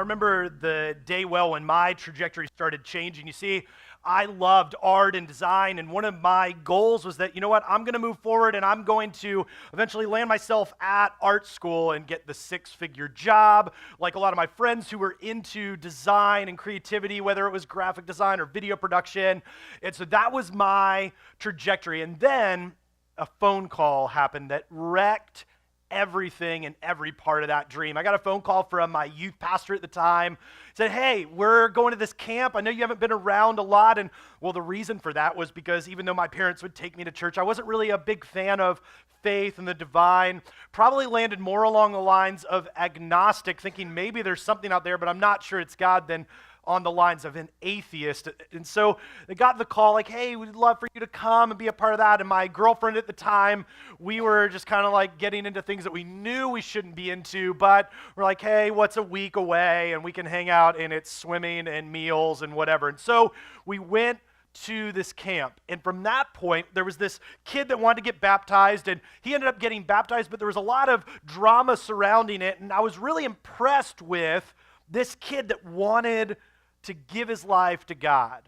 remember the day well when my trajectory started changing. You see, I loved art and design, and one of my goals was that, you know what, I'm going to move forward and I'm going to eventually land myself at art school and get the six-figure job, like a lot of my friends who were into design and creativity, whether it was graphic design or video production. And so that was my trajectory. And then a phone call happened that wrecked everything and every part of that dream. I got a phone call from my youth pastor at the time. He said, hey, we're going to this camp. I know you haven't been around a lot. And well, the reason for that was because even though my parents would take me to church, I wasn't really a big fan of faith and the divine. Probably landed more along the lines of agnostic, thinking maybe there's something out there, but I'm not sure it's God, than on the lines of an atheist. And so they got the call like, hey, we'd love for you to come and be a part of that. And my girlfriend at the time, we were just kind of like getting into things that we knew we shouldn't be into, but we're like, hey, what's a week away? And we can hang out and it's swimming and meals and whatever. And so we went to this camp. And from that point, there was this kid that wanted to get baptized, and he ended up getting baptized, but there was a lot of drama surrounding it. And I was really impressed with this kid that wanted to give his life to God.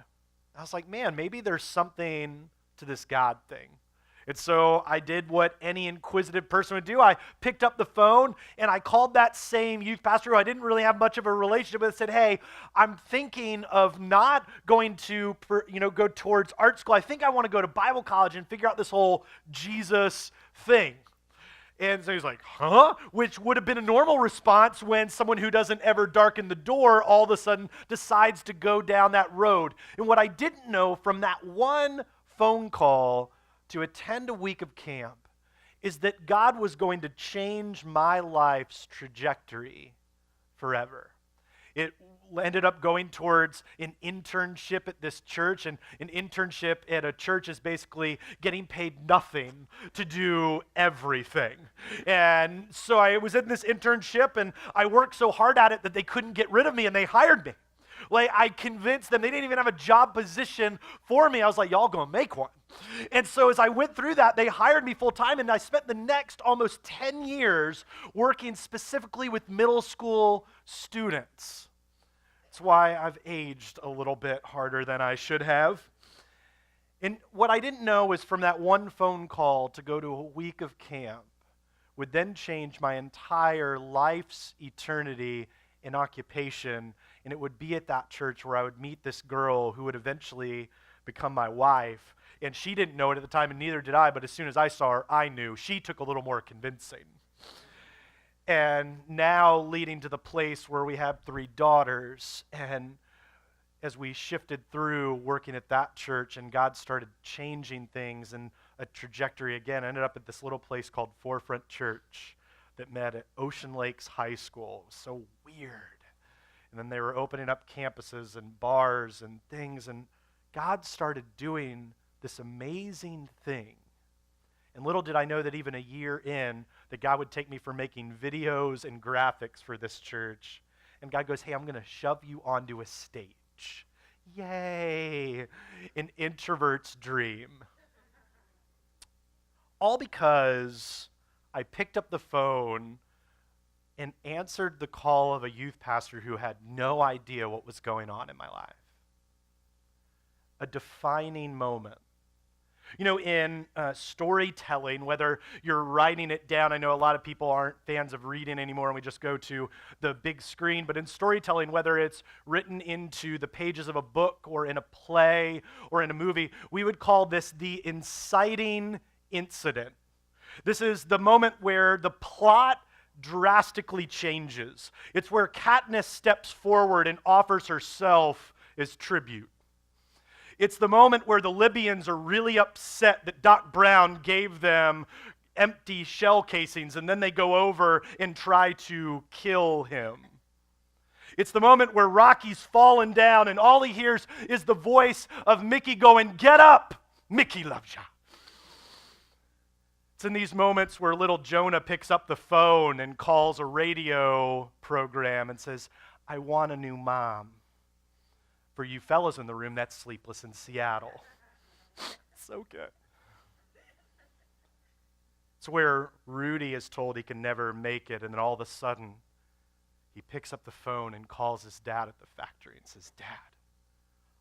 I was like, man, maybe there's something to this God thing. And so I did what any inquisitive person would do. I picked up the phone and I called that same youth pastor who I didn't really have much of a relationship with and said, hey, I'm thinking of not going to go towards art school. I think I want to go to Bible college and figure out this whole Jesus thing. And so he's like, huh? Which would have been a normal response when someone who doesn't ever darken the door all of a sudden decides to go down that road. And what I didn't know from that one phone call to attend a week of camp is that God was going to change my life's trajectory forever. It ended up going towards an internship at this church, and an internship at a church is basically getting paid nothing to do everything. And so I was in this internship, and I worked so hard at it that they couldn't get rid of me, and they hired me. Like, I convinced them, they didn't even have a job position for me. I was like, y'all gonna make one. And so as I went through that, they hired me full time, and I spent the next almost 10 years working specifically with middle school students. That's why I've aged a little bit harder than I should have. And what I didn't know was from that one phone call to go to a week of camp would then change my entire life's eternity and occupation. And it would be at that church where I would meet this girl who would eventually become my wife. And she didn't know it at the time, and neither did I, but as soon as I saw her, I knew. She took a little more convincing. And now leading to the place where we have 3 daughters. And as we shifted through working at that church and God started changing things and a trajectory again, I ended up at this little place called Forefront Church that met at Ocean Lakes High School. It was so weird. And then they were opening up campuses and bars and things, and God started doing this amazing thing. And little did I know that even a year in, that God would take me from making videos and graphics for this church. And God goes, hey, I'm going to shove you onto a stage. Yay! An introvert's dream. All because I picked up the phone and answered the call of a youth pastor who had no idea what was going on in my life. A defining moment. You know, in storytelling, whether you're writing it down, I know a lot of people aren't fans of reading anymore and we just go to the big screen, but in storytelling, whether it's written into the pages of a book or in a play or in a movie, we would call this the inciting incident. This is the moment where the plot drastically changes. It's where Katniss steps forward and offers herself as tribute. It's the moment where the Libyans are really upset that Doc Brown gave them empty shell casings, and then they go over and try to kill him. It's the moment where Rocky's fallen down, and all he hears is the voice of Mickey going, "Get up! Mickey loves ya." It's in these moments where little Jonah picks up the phone and calls a radio program and says, "I want a new mom." For you fellas in the room, that's Sleepless in Seattle. So good. It's where Rudy is told he can never make it, and then all of a sudden, he picks up the phone and calls his dad at the factory and says, "Dad,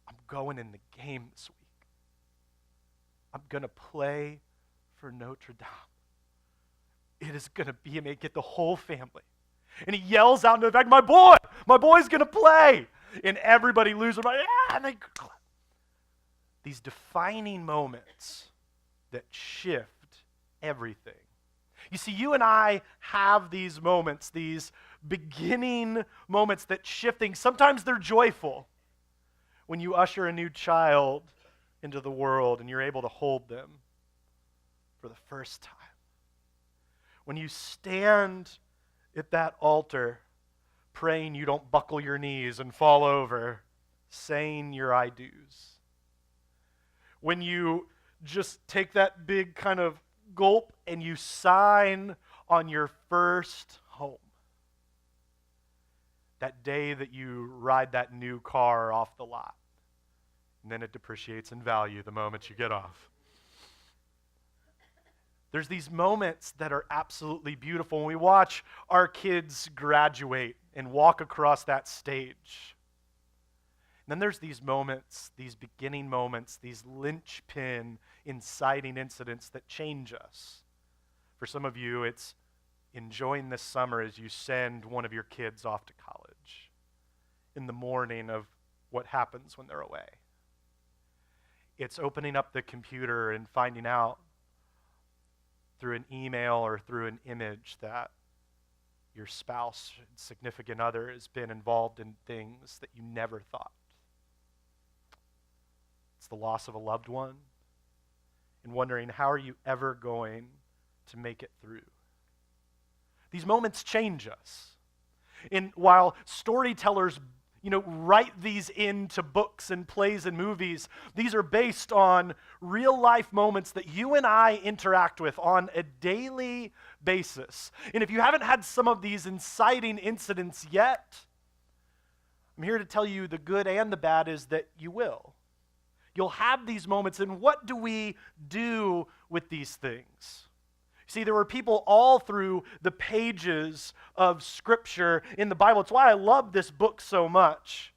I'm going in the game this week. I'm going to play for Notre Dame. It is going to be, and get the whole family." And he yells out into the back, my boy's going to play. And everybody loses their mind. Yeah, and they clap. These defining moments that shift everything. You see, you and I have these moments, these beginning moments that shift things. Sometimes they're joyful. When you usher a new child into the world and you're able to hold them for the first time. When you stand at that altar praying you don't buckle your knees and fall over, saying your I do's. When you just take that big kind of gulp and you sign on your first home. That day that you ride that new car off the lot. And then it depreciates in value the moment you get off. There's these moments that are absolutely beautiful when we watch our kids graduate and walk across that stage. And then there's these moments, these beginning moments, these linchpin, inciting incidents that change us. For some of you, it's enjoying this summer as you send one of your kids off to college in the morning of what happens when they're away. It's opening up the computer and finding out through an email or through an image that your spouse, significant other, has been involved in things that you never thought. It's the loss of a loved one and wondering, how are you ever going to make it through? These moments change us. And while storytellers write these into books and plays and movies, these are based on real life moments that you and I interact with on a daily basis. And if you haven't had some of these inciting incidents yet, I'm here to tell you the good and the bad is that you will. You'll have these moments, and what do we do with these things? See, there were people all through the pages of Scripture in the Bible. It's why I love this book so much,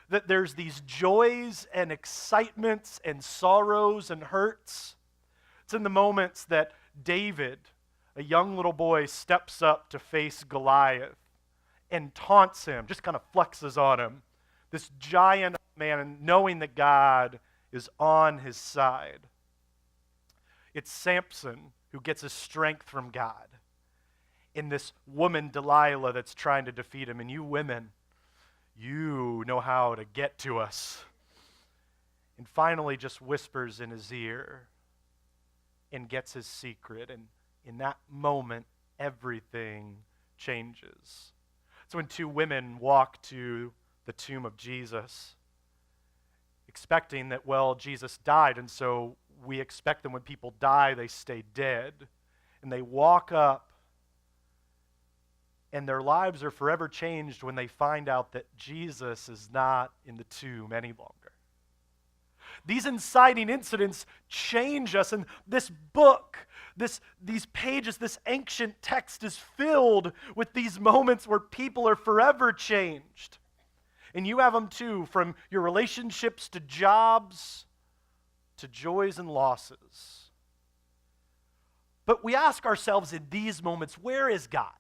that there's these joys and excitements and sorrows and hurts. It's in the moments that David, a young little boy, steps up to face Goliath and taunts him, just kind of flexes on him, this giant man, and knowing that God is on his side. It's Samson who gets his strength from God, in this woman Delilah that's trying to defeat him. And you women, you know how to get to us. And finally just whispers in his ear and gets his secret. And in that moment, everything changes. So when two women walk to the tomb of Jesus, expecting that, well, Jesus died, and so we expect them when people die, they stay dead. And they walk up, and their lives are forever changed when they find out that Jesus is not in the tomb any longer. These inciting incidents change us, and this book, these pages, this ancient text is filled with these moments where people are forever changed. And you have them too, from your relationships to jobs, to joys and losses. But we ask ourselves in these moments, where is God?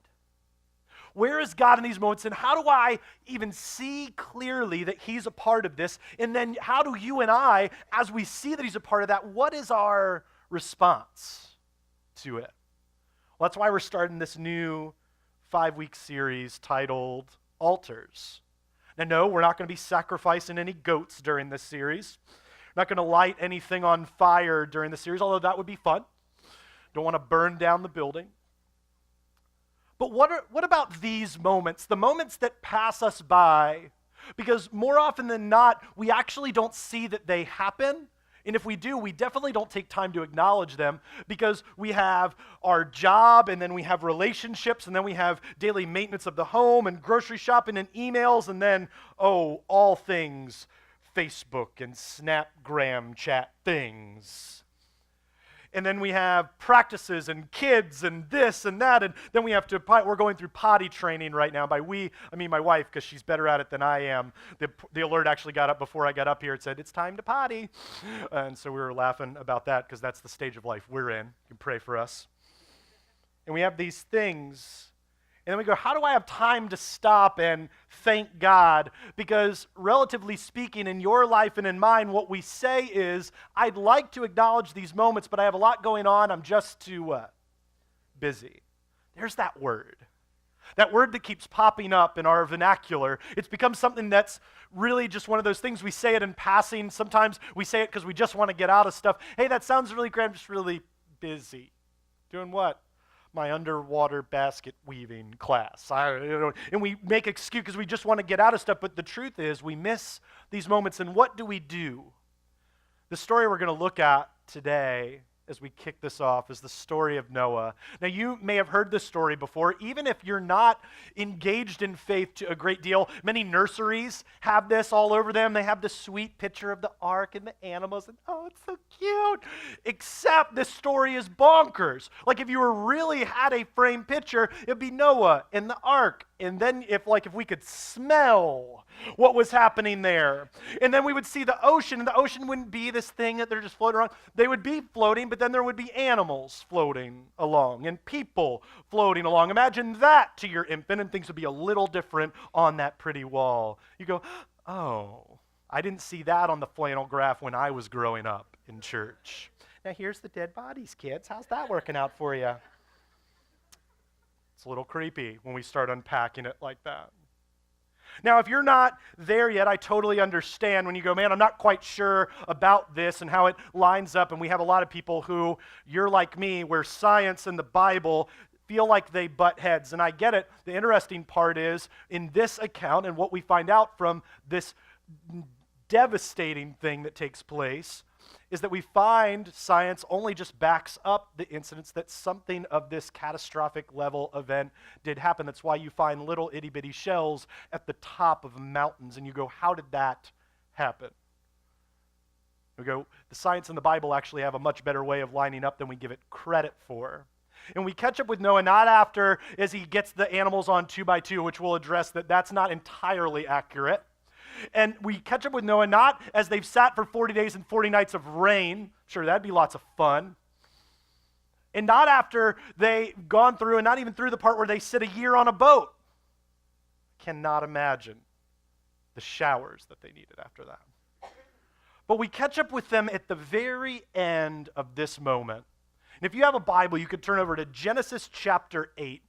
Where is God in these moments, and how do I even see clearly that He's a part of this? And then how do you and I, as we see that He's a part of that, what is our response to it? Well, that's why we're starting this new 5-week series titled Altars. Now, no, we're not going to be sacrificing any goats during this series. We're not going to light anything on fire during the series, although that would be fun. Don't want to burn down the building. But what about these moments, the moments that pass us by? Because more often than not, we actually don't see that they happen. And if we do, we definitely don't take time to acknowledge them, because we have our job, and then we have relationships, and then we have daily maintenance of the home and grocery shopping and emails, and then, all things Facebook and Snapgram chat things. And then we have practices and kids and this and that. And then we're going through potty training right now. By we, I mean my wife, because she's better at it than I am. The alert actually got up before I got up here. It said, it's time to potty. And so we were laughing about that because that's the stage of life we're in. You can pray for us. And we have these things. And then we go, how do I have time to stop and thank God? Because relatively speaking, in your life and in mine, what we say is, I'd like to acknowledge these moments, but I have a lot going on. I'm just too busy. There's that word. That word that keeps popping up in our vernacular. It's become something that's really just one of those things. We say it in passing. Sometimes we say it because we just want to get out of stuff. Hey, that sounds really great. I'm just really busy. Doing what? My underwater basket weaving class. And we make excuse because we just want to get out of stuff, but the truth is we miss these moments. And what do? The story we're going to look at today as we kick this off is the story of Noah. Now, you may have heard this story before, even if you're not engaged in faith to a great deal. Many nurseries have this all over them. They have the sweet picture of the ark and the animals, and oh, it's so cute. Except this story is bonkers. Like if you really had a framed picture, it'd be Noah and the ark. And then if we could smell what was happening there. And then we would see the ocean, and the ocean wouldn't be this thing that they're just floating around. They would be floating, but then there would be animals floating along and people floating along. Imagine that to your infant, and things would be a little different on that pretty wall. You go, oh, I didn't see that on the flannel graph when I was growing up in church. Now here's the dead bodies, kids. How's that working out for you? It's a little creepy when we start unpacking it like that. Now, if you're not there yet, I totally understand when you go, man, I'm not quite sure about this and how it lines up. And we have a lot of people who, you're like me, where science and the Bible feel like they butt heads. And I get it. The interesting part is, in this account and what we find out from this devastating thing that takes place, is that we find science only just backs up the incidents that something of this catastrophic level event did happen. That's why you find little itty bitty shells at the top of mountains, and you go, how did that happen? We go, the science and the Bible actually have a much better way of lining up than we give it credit for. And we catch up with Noah not after as he gets the animals on 2 by 2, which we'll address that's not entirely accurate. And we catch up with Noah not as they've sat for 40 days and 40 nights of rain. Sure, that'd be lots of fun. And not after they've gone through, and not even through the part where they sit a year on a boat. Cannot imagine the showers that they needed after that. But we catch up with them at the very end of this moment. And if you have a Bible, you could turn over to Genesis chapter 8.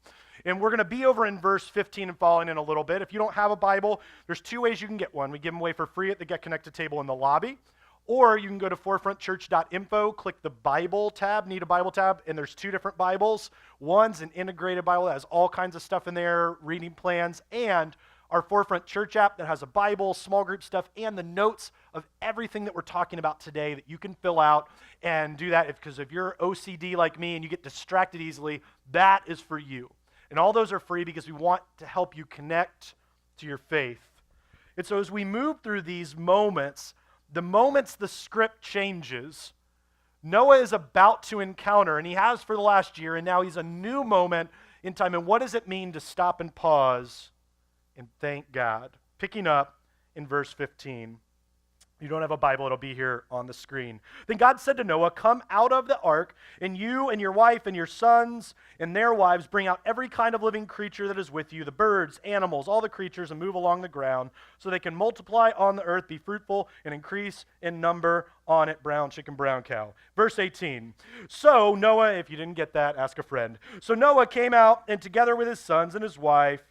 And we're going to be over in verse 15 and following in a little bit. If you don't have a Bible, there's 2 ways you can get one. We give them away for free at the Get Connected table in the lobby. Or you can go to forefrontchurch.info, click the Bible tab, need a Bible tab, and there's 2 different Bibles. One's an integrated Bible that has all kinds of stuff in there, reading plans, and our Forefront Church app that has a Bible, small group stuff, and the notes of everything that we're talking about today that you can fill out and do that. Because if you're OCD like me and you get distracted easily, that is for you. And all those are free because we want to help you connect to your faith. And so as we move through these moments, the moments the script changes, Noah is about to encounter, and he has for the last year, and now he's a new moment in time. And what does it mean to stop and pause and thank God? Picking up in verse 15. If you don't have a Bible, it'll be here on the screen. Then God said to Noah, come out of the ark, and you and your wife and your sons and their wives bring out every kind of living creature that is with you, the birds, animals, all the creatures, and move along the ground, so they can multiply on the earth, be fruitful, and increase in number on it. Brown chicken, brown cow. Verse 18. So Noah, if you didn't get that, ask a friend. So Noah came out, and together with his sons and his wife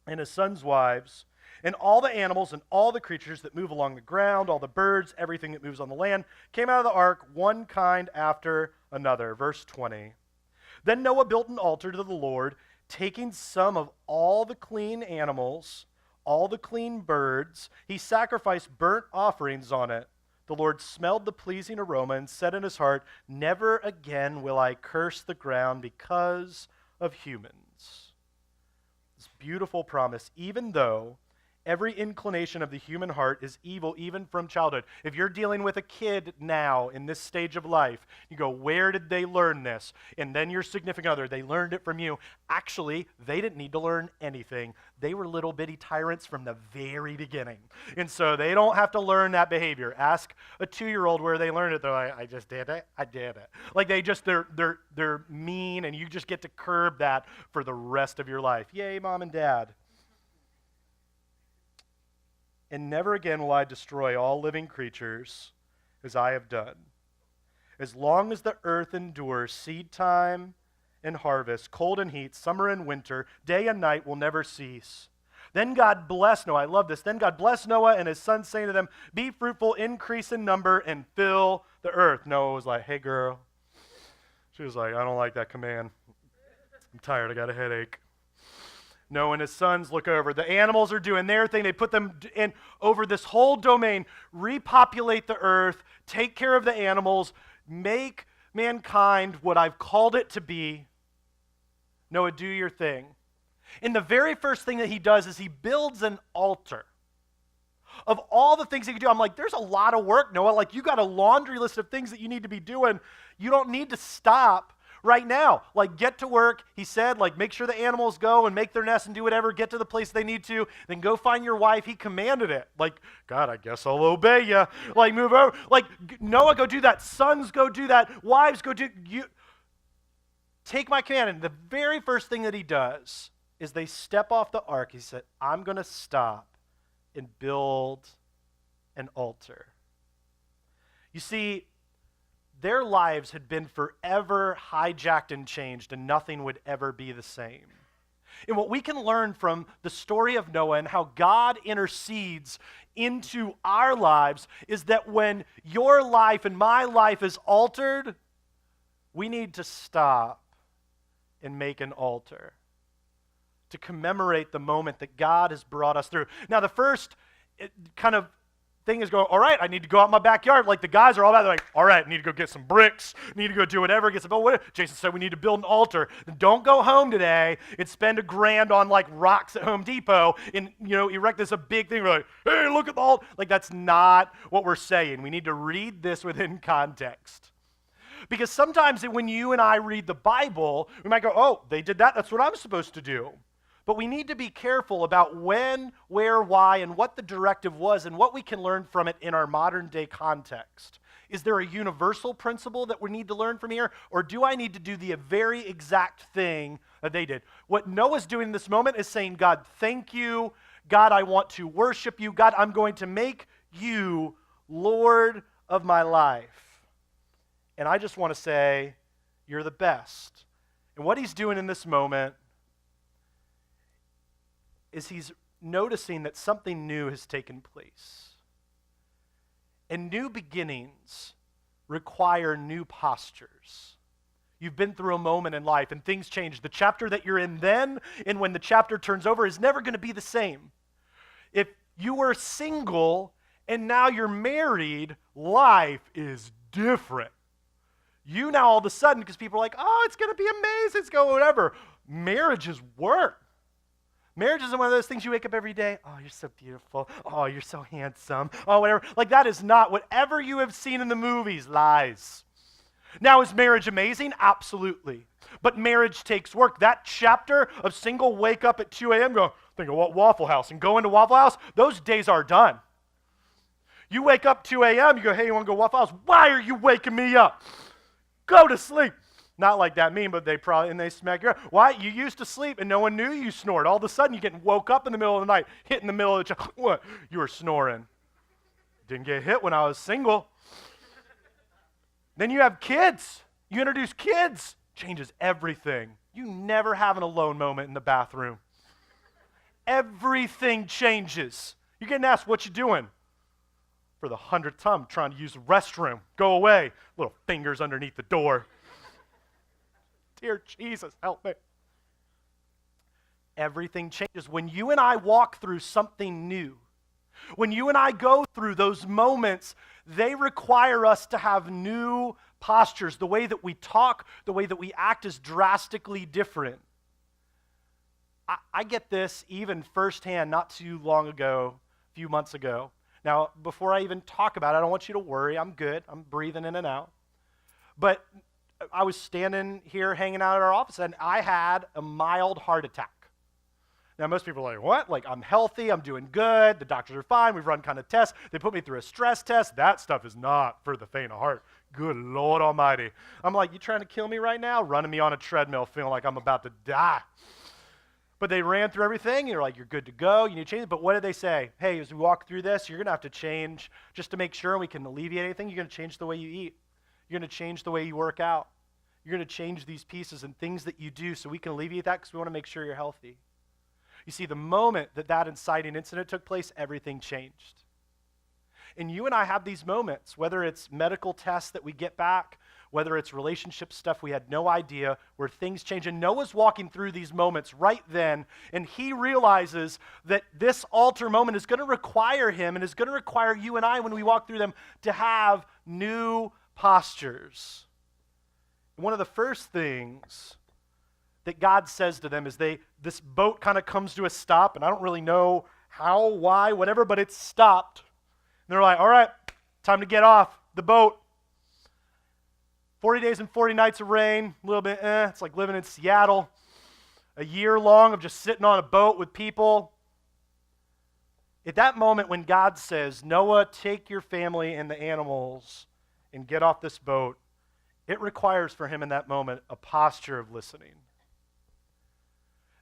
and his sons' wives, and all the animals and all the creatures that move along the ground, all the birds, everything that moves on the land, came out of the ark, one kind after another. Verse 20. Then Noah built an altar to the Lord, taking some of all the clean animals, all the clean birds. He sacrificed burnt offerings on it. The Lord smelled the pleasing aroma and said in his heart, never again will I curse the ground because of humans. This beautiful promise, even though Every inclination of the human heart is evil even from childhood. If you're dealing with a kid now in this stage of life, you go, where did they learn this? And then your significant other, they learned it from you. Actually, they didn't need to learn anything. They were little bitty tyrants from the very beginning. And so they don't have to learn that behavior. Ask a 2-year-old where they learned it. They're like, I just did it. I did it. Like they're mean, and you just get to curb that for the rest of your life. Yay, mom and dad. And never again will I destroy all living creatures as I have done. As long as the earth endures, seed time and harvest, cold and heat, summer and winter, day and night will never cease. Then God blessed Noah. I love this. Then God blessed Noah and his sons, saying to them, be fruitful, increase in number, and fill the earth. Noah was like, hey, girl. She was like, I don't like that command. I'm tired. I got a headache. Noah and his sons look over. The animals are doing their thing. They put them in over this whole domain, repopulate the earth, take care of the animals, make mankind what I've called it to be. Noah, do your thing. And the very first thing that he does is he builds an altar. Of all the things he could do, I'm like, there's a lot of work, Noah. Like, you got a laundry list of things that you need to be doing. You don't need to stop right now. Like, get to work. He said, like, make sure the animals go and make their nest and do whatever, get to the place they need to, then go find your wife. He commanded it. Like, God, I guess I'll obey you. Like, move over. Like, Noah, go do that. Sons, go do that. Wives, go do. You take my command. And the very first thing that he does is they step off the ark. He said, I'm going to stop and build an altar. You see, their lives had been forever hijacked and changed, and nothing would ever be the same. And what we can learn from the story of Noah and how God intercedes into our lives is that when your life and my life is altered, we need to stop and make an altar to commemorate the moment that God has brought us through. Now, the first kind of thing is going, all right, I need to go out in my backyard. Like, the guys are all about, they're like, all right, I need to go get some bricks, need to go do whatever, get some, oh, what? Jason said we need to build an altar. Then don't go home today and spend $1,000 on like rocks at Home Depot and, erect this a big thing. We're like, hey, look at the altar. Like, that's not what we're saying. We need to read this within context. Because sometimes when you and I read the Bible, we might go, oh, they did that, that's what I'm supposed to do. But we need to be careful about when, where, why, and what the directive was and what we can learn from it in our modern day context. Is there a universal principle that we need to learn from here? Or do I need to do the very exact thing that they did? What Noah's doing in this moment is saying, God, thank you. God, I want to worship you. God, I'm going to make you Lord of my life. And I just want to say, you're the best. And what he's doing in this moment is he's noticing that something new has taken place. And new beginnings require new postures. You've been through a moment in life and things change. The chapter that you're in then and when the chapter turns over is never going to be the same. If you were single and now you're married, life is different. You now all of a sudden, because people are like, oh, it's going to be amazing, it's going whatever. Marriage is work. Marriage isn't one of those things you wake up every day, oh, you're so beautiful, oh, you're so handsome, oh, whatever. Like, that is not whatever you have seen in the movies, lies. Now, is marriage amazing? Absolutely. But marriage takes work. That chapter of single wake up at 2 a.m., go, think of what Waffle House, and go into Waffle House, those days are done. You wake up 2 a.m., you go, hey, you want to go Waffle House? Why are you waking me up? Go to sleep. Not like that mean, but they smack you up. Why? You used to sleep and no one knew you snored. All of a sudden you get woke up in the middle of the night, hit in the middle of the what? You were snoring. Didn't get hit when I was single. Then you have kids. You introduce kids. Changes everything. You never have an alone moment in the bathroom. Everything changes. You're getting asked, what you doing? For the 100th time, I'm trying to use the restroom. Go away. Little fingers underneath the door. Dear Jesus, help me. Everything changes. When you and I walk through something new, when you and I go through those moments, they require us to have new postures. The way that we talk, the way that we act is drastically different. I get this even firsthand not too long ago, a few months ago. Now, before I even talk about it, I don't want you to worry. I'm good. I'm breathing in and out. But I was standing here hanging out at our office, and I had a mild heart attack. Now, most people are like, what? Like, I'm healthy, I'm doing good, the doctors are fine, we've run kind of tests. They put me through a stress test. That stuff is not for the faint of heart. Good Lord Almighty. I'm like, you trying to kill me right now? Running me on a treadmill, feeling like I'm about to die. But they ran through everything. You're like, you're good to go. You need to change it. But what did they say? Hey, as we walk through this, you're going to have to change, just to make sure we can alleviate anything, you're going to change the way you eat. You're going to change the way you work out. You're going to change these pieces and things that you do so we can alleviate that because we want to make sure you're healthy. You see, the moment that inciting incident took place, everything changed. And you and I have these moments, whether it's medical tests that we get back, whether it's relationship stuff we had no idea, where things change. And Noah's walking through these moments right then, and he realizes that this altar moment is going to require him and is going to require you and I, when we walk through them, to have new postures. And one of the first things that God says to them is this boat kind of comes to a stop, and I don't really know how, why, whatever, but it's stopped. And they're like, all right, time to get off the boat. 40 days and 40 nights of rain, a little bit, it's like living in Seattle. A year long of just sitting on a boat with people. At that moment when God says, Noah, take your family and the animals and get off this boat, it requires for him in that moment a posture of listening.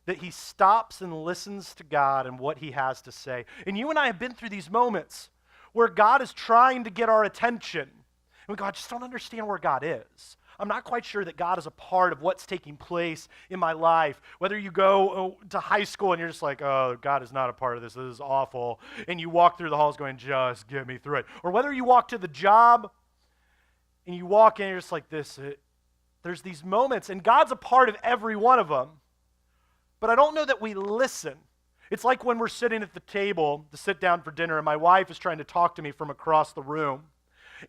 That he stops and listens to God and what he has to say. And you and I have been through these moments where God is trying to get our attention. And we go, I just don't understand where God is. I'm not quite sure that God is a part of what's taking place in my life. Whether you go to high school and you're just like, oh, God is not a part of this. This is awful. And you walk through the halls going, just get me through it. Or whether you walk to the job and you walk in and you're just like this. There's these moments, and God's a part of every one of them. But I don't know that we listen. It's like when we're sitting at the table to sit down for dinner, and my wife is trying to talk to me from across the room.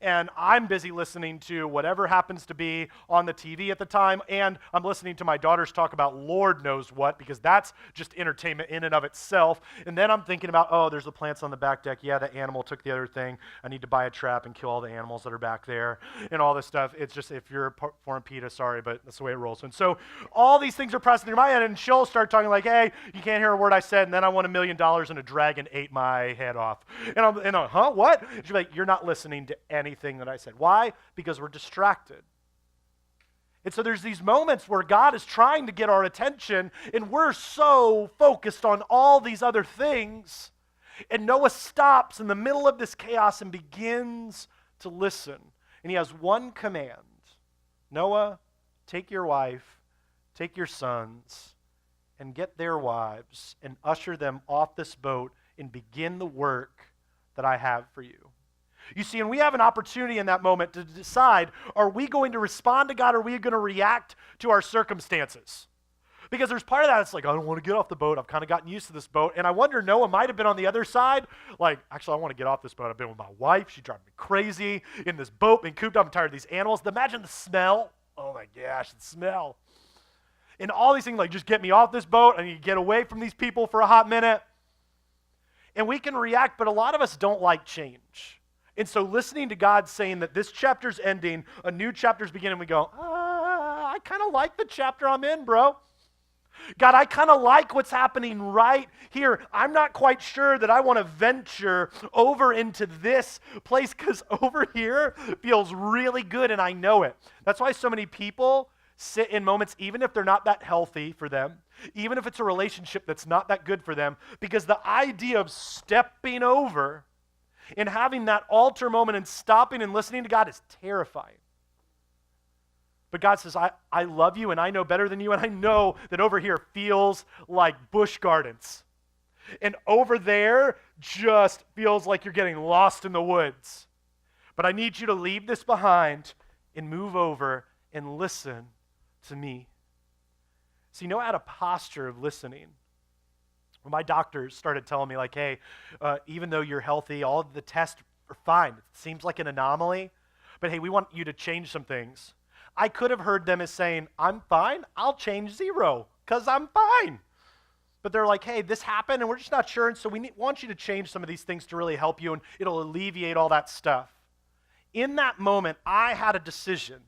And I'm busy listening to whatever happens to be on the TV at the time, and I'm listening to my daughters talk about Lord knows what, because that's just entertainment in and of itself. And then I'm thinking about, oh, there's the plants on the back deck. Yeah, the animal took the other thing. I need to buy a trap and kill all the animals that are back there and all this stuff. It's just, if you're a foreign PETA, sorry, but that's the way it rolls. And so all these things are pressing through my head, and she'll start talking like, hey, you can't hear a word I said, and then I won $1 million and a dragon ate my head off. And I'm huh, what? She's like, you're not listening to anything that I said. Why? Because we're distracted. And so there's these moments where God is trying to get our attention, and we're so focused on all these other things. And Noah stops in the middle of this chaos and begins to listen. And he has one command. Noah, take your wife, take your sons, and get their wives, and usher them off this boat and begin the work that I have for you. You see, and we have an opportunity in that moment to decide, are we going to respond to God, or are we going to react to our circumstances? Because there's part of that, it's like, I don't want to get off the boat. I've kind of gotten used to this boat. And I wonder, Noah might have been on the other side. Like, actually, I want to get off this boat. I've been with my wife. She drives me crazy in this boat, being cooped up. I'm tired of these animals. Imagine the smell. Oh my gosh, the smell. And all these things, like, just get me off this boat. I need to get away from these people for a hot minute. And we can react, but a lot of us don't like change. And so listening to God saying that this chapter's ending, a new chapter's beginning, we go, I kind of like the chapter I'm in, bro. God, I kind of like what's happening right here. I'm not quite sure that I want to venture over into this place, because over here feels really good and I know it. That's why so many people sit in moments, even if they're not that healthy for them, even if it's a relationship that's not that good for them, because the idea of stepping over and having that altar moment and stopping and listening to God is terrifying. But God says, I love you and I know better than you, and I know that over here feels like Busch Gardens. And over there just feels like you're getting lost in the woods. But I need you to leave this behind and move over and listen to me. See, Noah had a posture of listening. When my doctors started telling me, like, hey, even though you're healthy, all of the tests are fine. It seems like an anomaly, but hey, we want you to change some things. I could have heard them as saying, I'm fine, I'll change 0, because I'm fine. but they're like, hey, this happened and we're just not sure, and so want you to change some of these things to really help you, and it'll alleviate all that stuff. In that moment, I had a decision.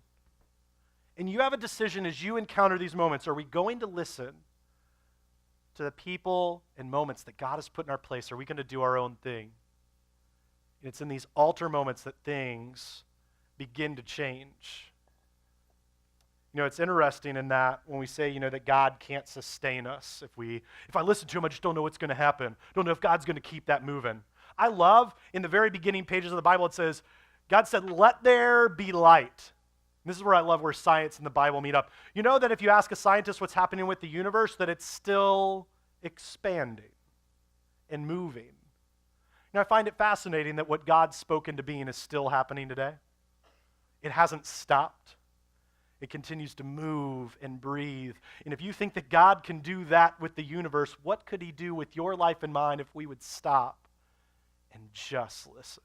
And you have a decision as you encounter these moments. Are we going to listen to the people and moments that God has put in our place? Are we going to do our own thing? And it's in these altar moments that things begin to change. You know, it's interesting in that when we say, you know, that God can't sustain us. If I listen to him, I just don't know what's going to happen. Don't know if God's going to keep that moving. I love, in the very beginning pages of the Bible, it says, God said, let there be light. This is where I love where science and the Bible meet up. You know that if you ask a scientist what's happening with the universe, that it's still expanding and moving. I find it fascinating that what God spoke into being is still happening today. It hasn't stopped. It continues to move and breathe. And if you think that God can do that with the universe, what could he do with your life and mine if we would stop and just listen?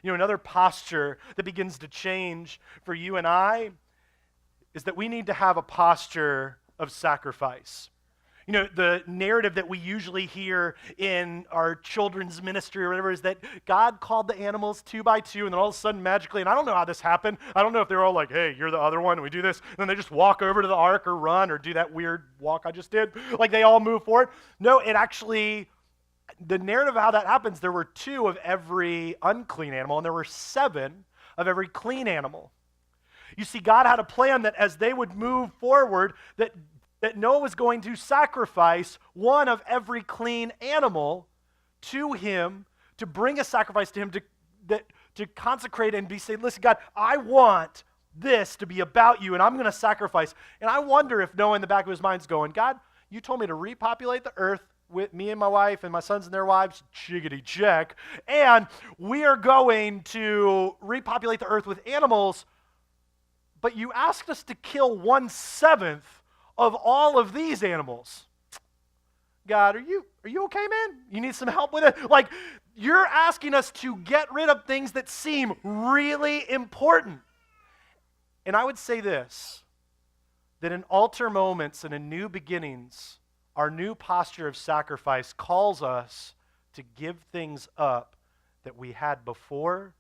You know, another posture that begins to change for you and I is that we need to have a posture of sacrifice. You know, the narrative that we usually hear in our children's ministry or whatever is that God called the animals 2 by 2, and then all of a sudden magically, and I don't know how this happened. I don't know if they're all like, hey, you're the other one, and we do this, and then they just walk over to the ark or run or do that weird walk I just did. Like they all move forward. No, it actually... The narrative of how that happens, there were 2 of every unclean animal, and there were 7 of every clean animal. You see, God had a plan that as they would move forward, that Noah was going to sacrifice 1 of every clean animal to him, to bring a sacrifice to him, to consecrate and be saying, listen, God, I want this to be about you, and I'm going to sacrifice. And I wonder if Noah in the back of his mind is going, God, you told me to repopulate the earth with me and my wife and my sons and their wives, chickadee check, and we are going to repopulate the earth with animals, but you asked us to kill 1/7 of all of these animals. God, are you okay, man? You need some help with it? Like, you're asking us to get rid of things that seem really important. And I would say this, that in altar moments and in new beginnings, our new posture of sacrifice calls us to give things up that we had before,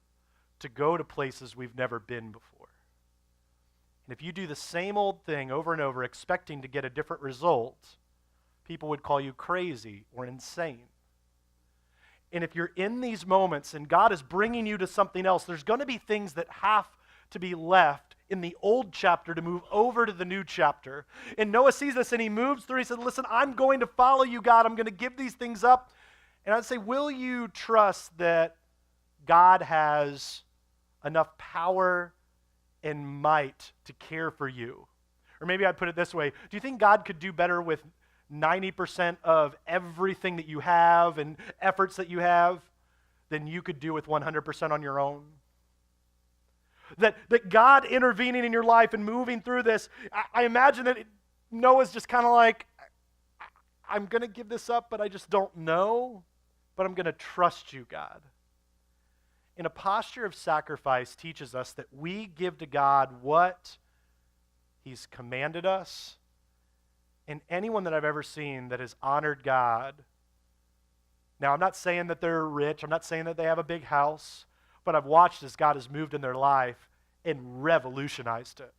to go to places we've never been before. And if you do the same old thing over and over, expecting to get a different result, people would call you crazy or insane. And if you're in these moments and God is bringing you to something else, there's going to be things that have to be left in the old chapter to move over to the new chapter. And Noah sees this and he moves through. He said, listen, I'm going to follow you, God. I'm going to give these things up. And I'd say, will you trust that God has enough power and might to care for you? Or maybe I'd put it this way. Do you think God could do better with 90% of everything that you have and efforts that you have than you could do with 100% on your own? That God intervening in your life and moving through this, I imagine that Noah's just kind of like, I'm going to give this up, but I just don't know, but I'm going to trust you, God. And a posture of sacrifice teaches us that we give to God what he's commanded us. And anyone that I've ever seen that has honored God, now I'm not saying that they're rich, I'm not saying that they have a big house, but I've watched as God has moved in their life and revolutionized it.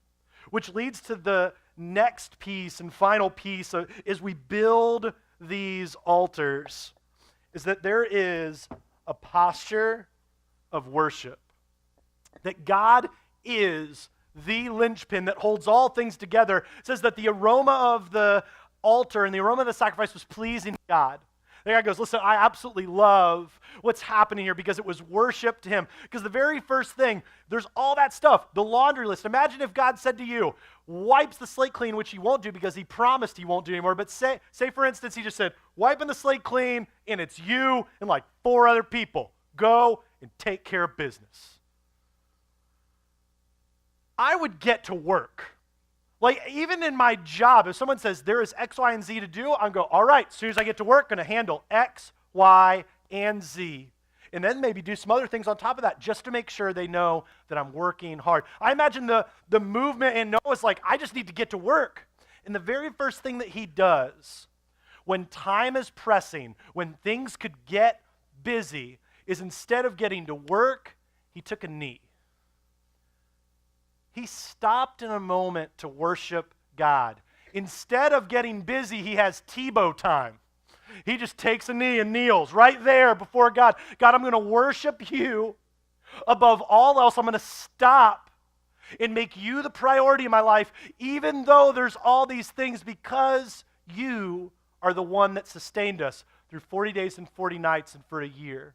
Which leads to the next piece and final piece as we build these altars, is that there is a posture of worship. That God is the linchpin that holds all things together. It says that the aroma of the altar and the aroma of the sacrifice was pleasing to God. The guy goes, listen, I absolutely love what's happening here because it was worship to him. Because the very first thing, there's all that stuff, the laundry list. Imagine if God said to you, wipes the slate clean, which he won't do because he promised he won't do anymore. But say for instance, he just said, wiping the slate clean, and it's you and like 4 other people. Go and take care of business. I would get to work. Like, even in my job, if someone says there is X, Y, and Z to do, I'm going, all right, as soon as I get to work, I'm going to handle X, Y, and Z. And then maybe do some other things on top of that just to make sure they know that I'm working hard. I imagine the movement in Noah's like, I just need to get to work. And the very first thing that he does when time is pressing, when things could get busy, is instead of getting to work, he took a knee. He stopped in a moment to worship God. Instead of getting busy, he has Tebow time. He just takes a knee and kneels right there before God. God, I'm going to worship you above all else. I'm going to stop and make you the priority in my life, even though there's all these things, because you are the one that sustained us through 40 days and 40 nights and for a year.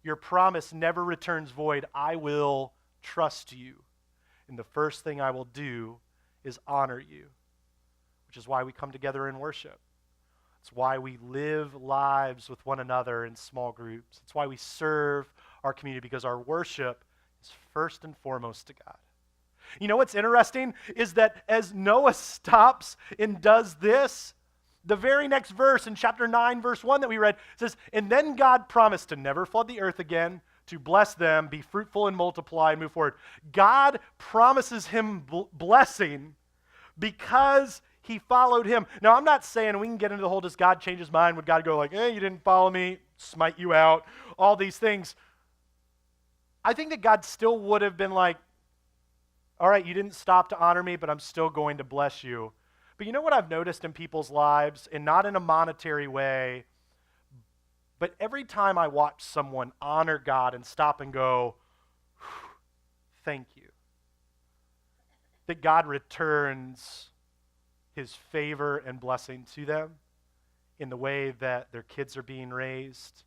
Your promise never returns void. I will trust you. And the first thing I will do is honor you, which is why we come together in worship. It's why we live lives with one another in small groups. It's why we serve our community, because our worship is first and foremost to God. You know what's interesting is that as Noah stops and does this, the very next verse in chapter 9, verse 1 that we read says, and then God promised to never flood the earth again, to bless them, be fruitful and multiply, and move forward. God promises him blessing because he followed him. Now, I'm not saying, we can get into the whole, does God change his mind? Would God go like, hey, you didn't follow me, smite you out, all these things. I think that God still would have been like, all right, you didn't stop to honor me, but I'm still going to bless you. But you know what I've noticed in people's lives, and not in a monetary way, but every time I watch someone honor God and stop and go, thank you, that God returns his favor and blessing to them in the way that their kids are being raised,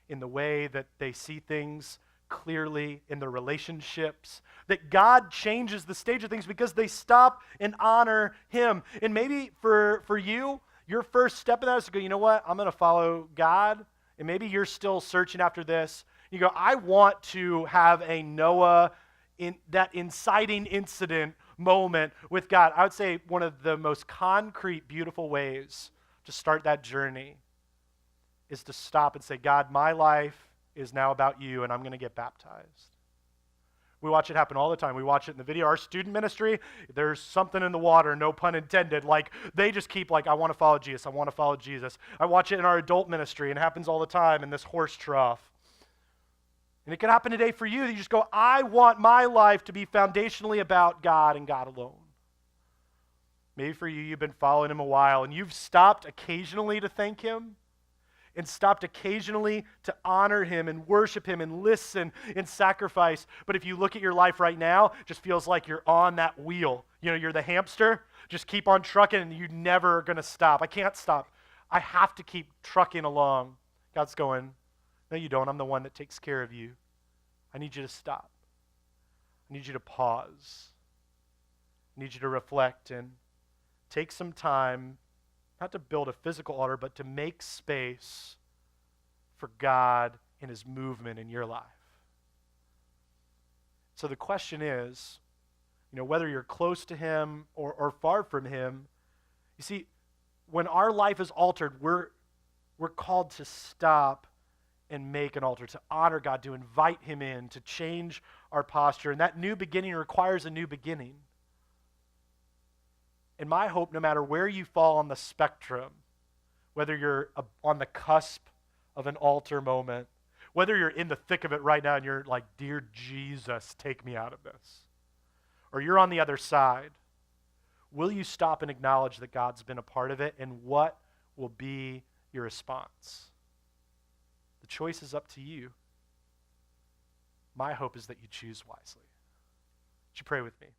in the way that they see things clearly in their relationships, that God changes the stage of things because they stop and honor him. And maybe for you, your first step in that is to go, you know what, I'm going to follow God. And maybe you're still searching after this. You go, I want to have a Noah, in that inciting incident moment with God. I would say one of the most concrete, beautiful ways to start that journey is to stop and say, God, my life is now about you, and I'm going to get baptized. We watch it happen all the time. We watch it in the video. Our student ministry, there's something in the water, no pun intended. Like, they just keep like, I want to follow Jesus. I want to follow Jesus. I watch it in our adult ministry, and it happens all the time in this horse trough. And it could happen today for you. That you just go, I want my life to be foundationally about God and God alone. Maybe for you, you've been following him a while, and you've stopped occasionally to thank him, and stopped occasionally to honor him and worship him and listen and sacrifice. But if you look at your life right now, it just feels like you're on that wheel. You know, you're the hamster. Just keep on trucking and you're never going to stop. I can't stop. I have to keep trucking along. God's going, no, you don't. I'm the one that takes care of you. I need you to stop. I need you to pause. I need you to reflect and take some time, not to build a physical altar, but to make space for God and his movement in your life. So the question is, you know, whether you're close to him or far from him, you see, when our life is altered, we're called to stop and make an altar, to honor God, to invite him in, to change our posture. And that new beginning requires a new beginning. And my hope, no matter where you fall on the spectrum, whether you're on the cusp of an altar moment, whether you're in the thick of it right now and you're like, dear Jesus, take me out of this, or you're on the other side, will you stop and acknowledge that God's been a part of it, and what will be your response? The choice is up to you. My hope is that you choose wisely. Would you pray with me?